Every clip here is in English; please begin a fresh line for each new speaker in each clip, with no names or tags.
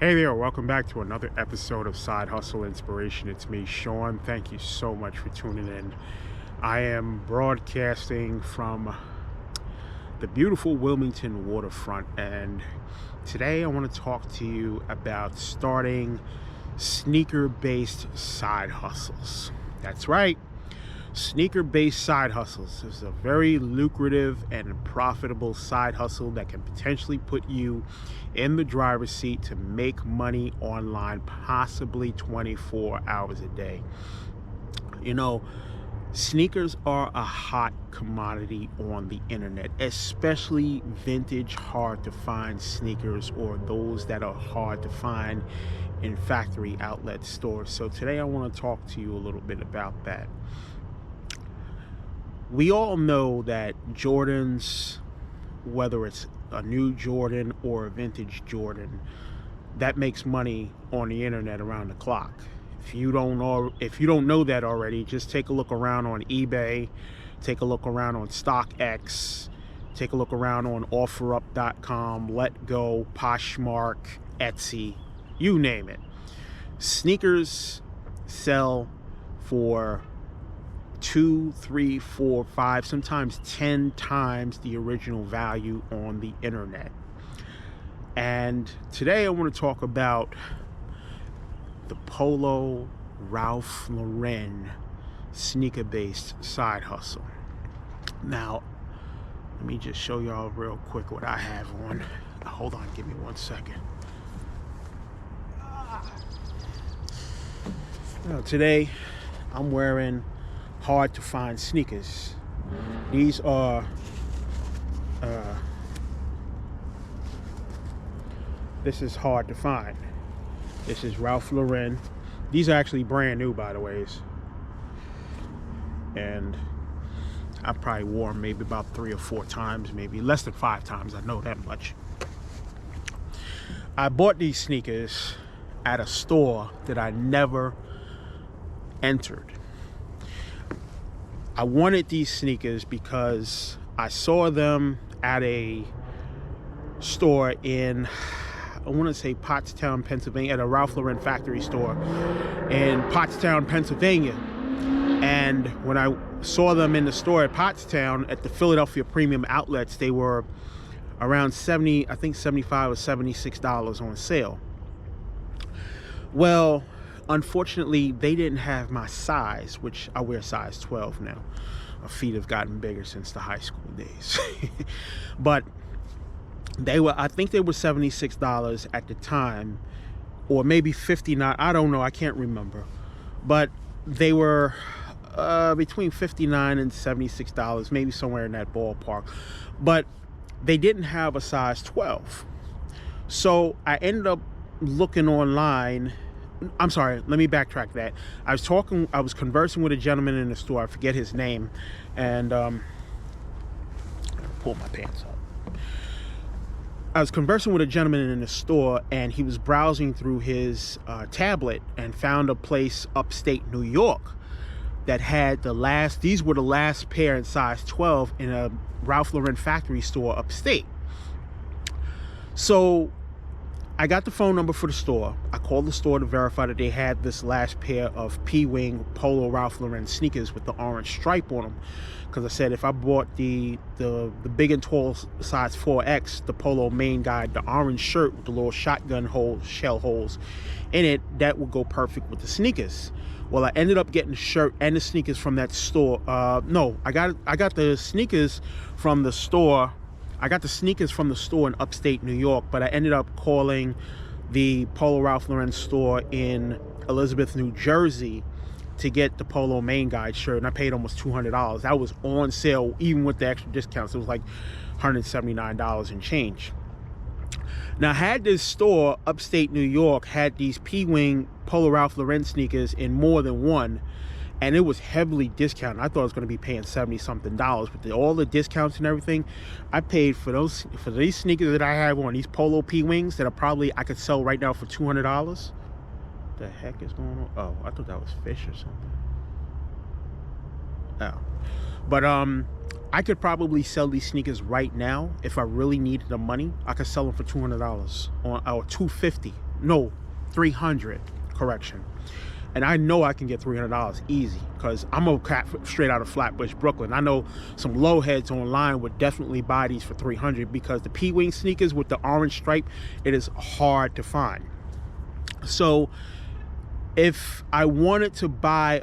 Hey there, welcome back to another episode of Side Hustle Inspiration. It's me, Sean. Thank you so much for tuning in. I am broadcasting from the beautiful Wilmington waterfront, and today I want to talk to you about starting sneaker-based side hustles. That's right, sneaker-based side hustles is a very lucrative and profitable side hustle that can potentially put you in the driver's seat to make money online, possibly 24 hours a day. You know, sneakers are a hot commodity on the internet, especially vintage, hard to find sneakers, or those that are hard to find in factory outlet stores. So today I want to talk to you a little bit about that. We all know that Jordans, whether it's a new Jordan or a vintage Jordan, that makes money on the internet around the clock. If you don't know that already, just take a look around on eBay, take a look around on StockX, take a look around on OfferUp.com, LetGo, Poshmark, Etsy, you name it. Sneakers sell for 2, 3, 4, 5, sometimes 10 times the original value on the internet. And today I want to talk about the Polo Ralph Lauren sneaker-based side hustle. Now, let me just show y'all real quick what I have on. Hold on, give me 1 second. Now, today I'm wearing hard to find sneakers. These are this is hard to find. This is Ralph Lauren. These are actually brand new, by the way, and I probably wore them maybe about 3 or 4 times, maybe less than 5 times, I know that much. I bought these sneakers at a store that I never entered. I wanted these sneakers because I saw them at a store in, I want to say Pottstown, Pennsylvania, at a Ralph Lauren factory store in Pottstown, Pennsylvania. And when I saw them in the store at Pottstown at the Philadelphia Premium Outlets, they were around 70, I think 75 or $76 on sale. Well, unfortunately, they didn't have my size, which I wear size 12 now. My feet have gotten bigger since the high school days. But they were, I think they were $76 at the time, or maybe 59. I don't know, I can't remember. But they were between $59 and $76, maybe somewhere in that ballpark. But they didn't have a size 12. So I ended up looking online. I'm sorry, let me backtrack that. I was conversing with a gentleman in the store, I forget his name, and pull my pants up. I was conversing with a gentleman in the store, and he was browsing through his tablet and found a place upstate New York that had these were the last pair in size 12 in a Ralph Lauren factory store upstate. So I got the phone number for the store. I called the store to verify that they had this last pair of P-Wing Polo Ralph Lauren sneakers with the orange stripe on them. Because I said if I bought the big and tall size 4X, the Polo main guide, the orange shirt with the little shotgun shell holes in it, that would go perfect with the sneakers. Well, I ended up getting the shirt and the sneakers from that store. No, I got the sneakers from the store. I got the sneakers from the store in upstate New York, but I ended up calling the Polo Ralph Lauren store in Elizabeth, New Jersey to get the Polo main guide shirt, and I paid almost $200. That was on sale, even with the extra discounts. It was like $179 and change. Now, had this store, upstate New York, had these P-Wing Polo Ralph Lauren sneakers in more than one, and it was heavily discounted. I thought I was going to be paying $70-something, but all the discounts and everything, I paid for these sneakers that I have on, these Polo P-Wings that I could sell right now for $200. The heck is going on? Oh, I thought that was fish or something. Oh, but I could probably sell these sneakers right now if I really needed the money. I could sell them for $200 or $250 no, 300, correction. And I know I can get $300 easy because I'm a cat straight out of Flatbush, Brooklyn. I know some low heads online would definitely buy these for 300 because the P-Wing sneakers with the orange stripe, it is hard to find. So if I wanted to buy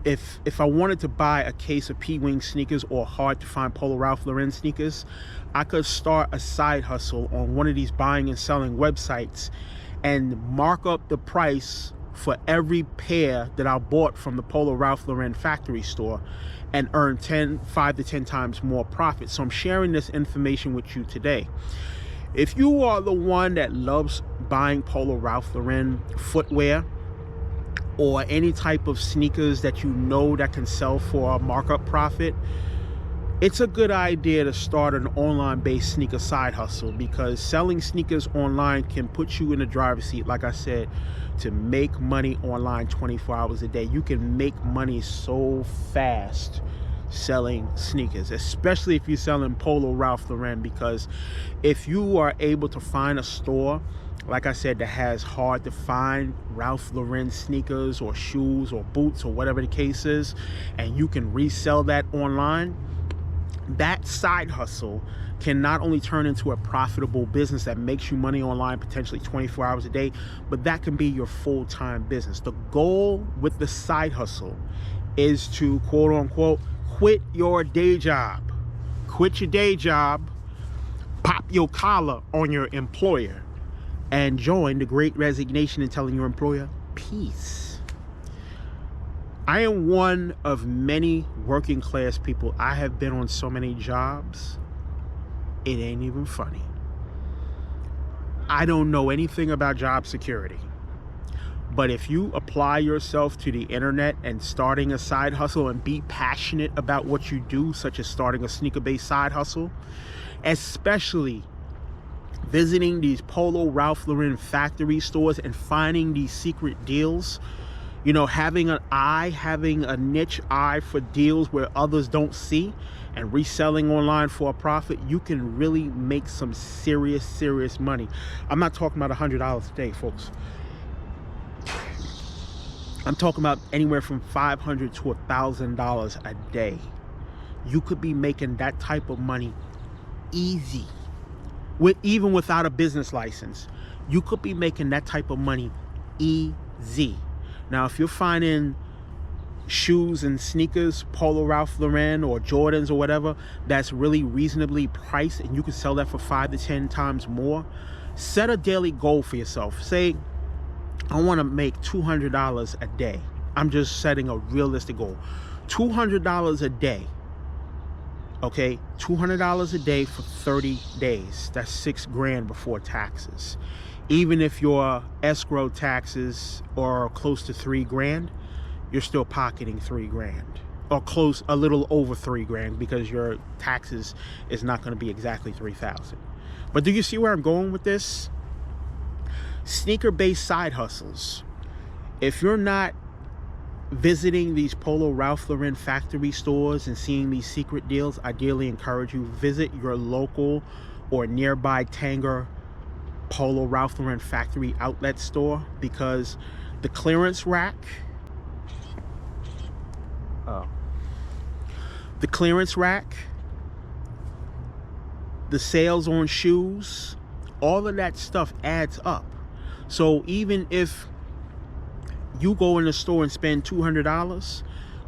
if I wanted to buy a case of P-Wing sneakers or hard to find Polo Ralph Lauren sneakers, I could start a side hustle on one of these buying and selling websites and mark up the price for every pair that I bought from the Polo Ralph Lauren factory store and earn 5 to 10 times more profit. So I'm sharing this information with you today. If you are the one that loves buying Polo Ralph Lauren footwear or any type of sneakers that you know that can sell for a markup profit, it's a good idea to start an online-based sneaker side hustle, because selling sneakers online can put you in the driver's seat, like I said, to make money online 24 hours a day. You can make money so fast selling sneakers, especially if you're selling Polo Ralph Lauren, because if you are able to find a store, like I said, that has hard to find Ralph Lauren sneakers or shoes or boots or whatever the case is, and you can resell that online, that side hustle can not only turn into a profitable business that makes you money online potentially 24 hours a day, but that can be your full-time business. The goal with the side hustle is to, quote unquote, quit your day job. Quit your day job, pop your collar on your employer, and join the great resignation and telling your employer, peace. I am one of many working class people. I have been on so many jobs, it ain't even funny. I don't know anything about job security. But if you apply yourself to the internet and starting a side hustle and be passionate about what you do, such as starting a sneaker-based side hustle, especially visiting these Polo Ralph Lauren factory stores and finding these secret deals, you know, having a niche eye for deals where others don't see, and reselling online for a profit, you can really make some serious money. I'm not talking about $100 a day, folks. I'm talking about anywhere from $500 to $1,000 a day. You could be making that type of money easy. Even without a business license, you could be making that type of money easy. Now, if you're finding shoes and sneakers, Polo Ralph Lauren or Jordans or whatever, that's really reasonably priced and you can sell that for 5 to 10 times more, set a daily goal for yourself. Say, I want to make $200 a day. I'm just setting a realistic goal. $200 a day. Okay, $200 a day for 30 days. That's $6,000 before taxes. Even if your escrow taxes are close to $3,000, you're still pocketing $3,000, or close, a little over $3,000, because your taxes is not going to be exactly $3,000. But do you see where I'm going with this? Sneaker-based side hustles. If you're not visiting these Polo Ralph Lauren factory stores and seeing these secret deals, I dearly encourage you, visit your local or nearby Tanger Polo Ralph Lauren factory outlet store, because the clearance rack, the sales on shoes, all of that stuff adds up. So even if you go in the store and spend $200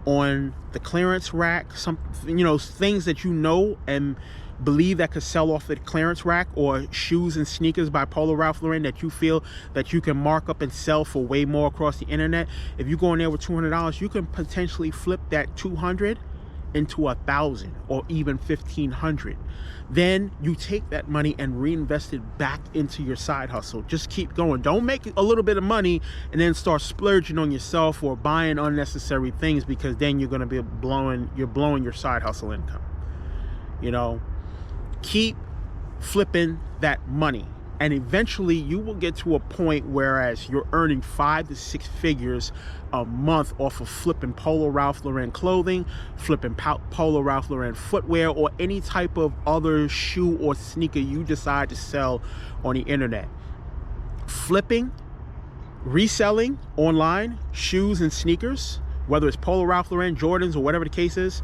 on the clearance rack, some, you know, things that you know and believe that could sell off the clearance rack, or shoes and sneakers by Polo Ralph Lauren that you feel that you can mark up and sell for way more across the internet, if you go in there with $200, you can potentially flip that $200 into $1,000 or even $1,500. Then you take that money and reinvest it back into your side hustle. Just keep going. Don't make a little bit of money and then start splurging on yourself or buying unnecessary things, because then you're going to be blowing your side hustle income. You know, keep flipping that money, and eventually you will get to a point whereas you're earning 5 to 6 figures a month off of flipping Polo Ralph Lauren clothing, flipping Polo Ralph Lauren footwear, or any type of other shoe or sneaker you decide to sell on the internet. Flipping Reselling online shoes and sneakers, whether it's Polo Ralph Lauren, Jordans, or whatever the case is,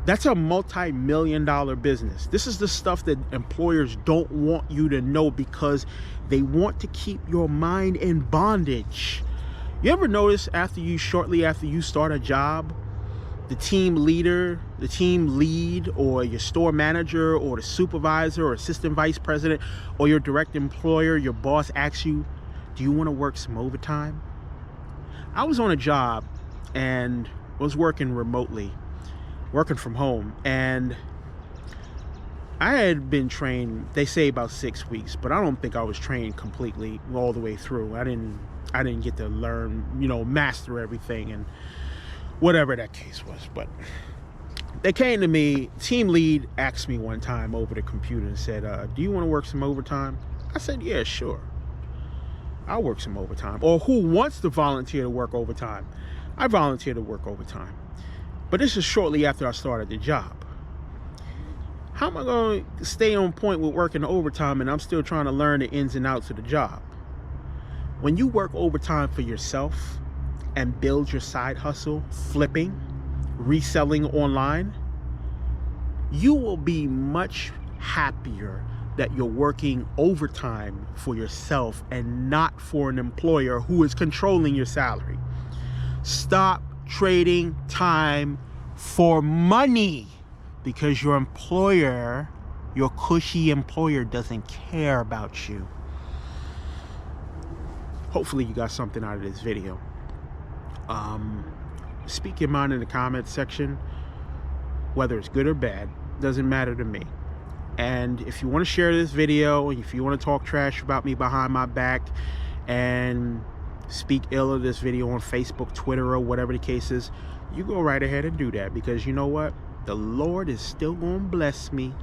that's a multi-million-dollar business. This is the stuff that employers don't want you to know because they want to keep your mind in bondage. You ever notice shortly after you start a job, the team leader, the team lead, or your store manager, or the supervisor, or assistant vice president, or your direct employer, your boss asks you, do you want to work some overtime? I was on a job and was working remotely, working from home, and I had been trained, they say about 6 weeks, but I don't think I was trained completely all the way through. I didn't get to learn, master everything and whatever that case was. But they came to me, team lead asked me one time over the computer and said, do you want to work some overtime? I said, yeah, sure, I'll work some overtime. Or who wants to volunteer to work overtime? I volunteered to work overtime. But this is shortly after I started the job. How am I going to stay on point with working overtime and I'm still trying to learn the ins and outs of the job? When you work overtime for yourself and build your side hustle, flipping, reselling online, you will be much happier that you're working overtime for yourself and not for an employer who is controlling your salary. Stop trading time for money because your employer, your cushy employer, doesn't care about you. Hopefully you got something out of this video. Speak your mind in the comments section, whether it's good or bad, doesn't matter to me. And if you want to share this video, and if you want to talk trash about me behind my back and speak ill of this video on Facebook, Twitter, or whatever the case is, you go right ahead and do that, because you know what? The Lord is still going to bless me.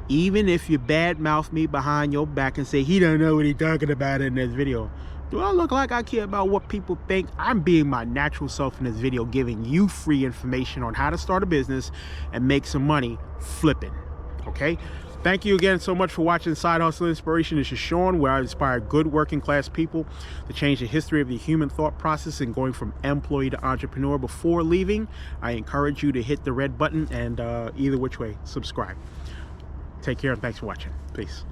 Even if you badmouth me behind your back and say he don't know what he's talking about in this video. Do I look like I care about what people think? I'm being my natural self in this video, giving you free information on how to start a business and make some money flipping. Okay? Thank you again so much for watching Side Hustle Inspiration. This is Sean, where I inspire good working class people to change the history of the human thought process and going from employee to entrepreneur. Before leaving, I encourage you to hit the red button and either which way, subscribe. Take care and thanks for watching. Peace.